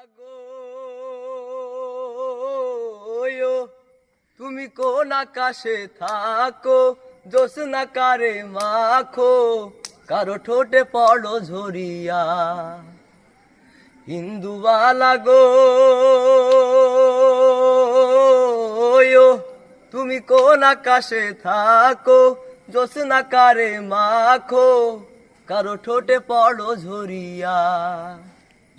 গো তুমি কোন আকাশে থাকো, জ্যোৎস্না কারে মাখো, কারো ঠোঁটে পড়ো ঝরিয়া। হিন্দুবালা গো তুমি কোন আকাশে থাকো, জ্যোৎস্না কারে মাখো, কারো ঠোঁটে পড়ো ঝরিয়া।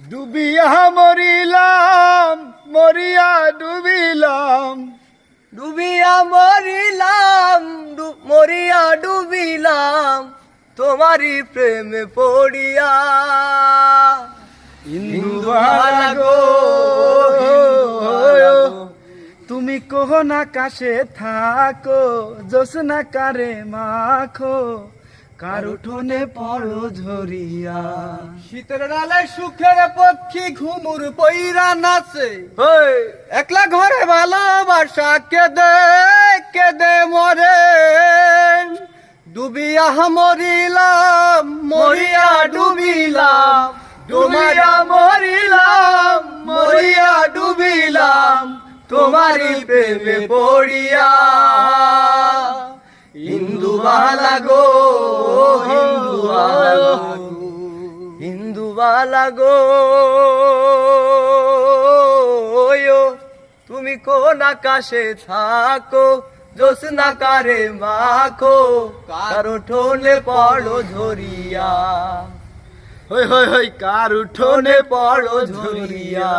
ডুবিয়া মরিলাম, মরিয়া ডুবিলাম, ডুবিয়া মরিলাম, মরিয়া ডুবিলাম, তোমারই প্রেমে পড়িয়া। হিন্দুবালা গো তুমি কোন আকাশে থাকো, জ্যোৎস্না কারে মাখো, কার উঠোনে পড়ো ঝরিয়া। শীতের ডালে সুখের পক্ষী ঘুমুর পইরা নাচে, একলা ঘরে ভালোবাসা কেঁদে কেঁদে মরে। ডুবিয়া মরিলাম, মরিয়া ডুবিলাম, ডুবিয়া মরিলাম, মরিয়া ডুবিলাম, তোমারই প্রেমে পড়িয়া। হিন্দুবালা গো হিন্দুবালা গো, হিন্দুবালা গো তুমি কোন আকাশে থাকো, জ্যোৎস্না কারে মাখো, কারো ঠোঁটে পড়ো ঝরিয়া। হই হই হই কার উঠোনে পড়ো ঝরিয়া।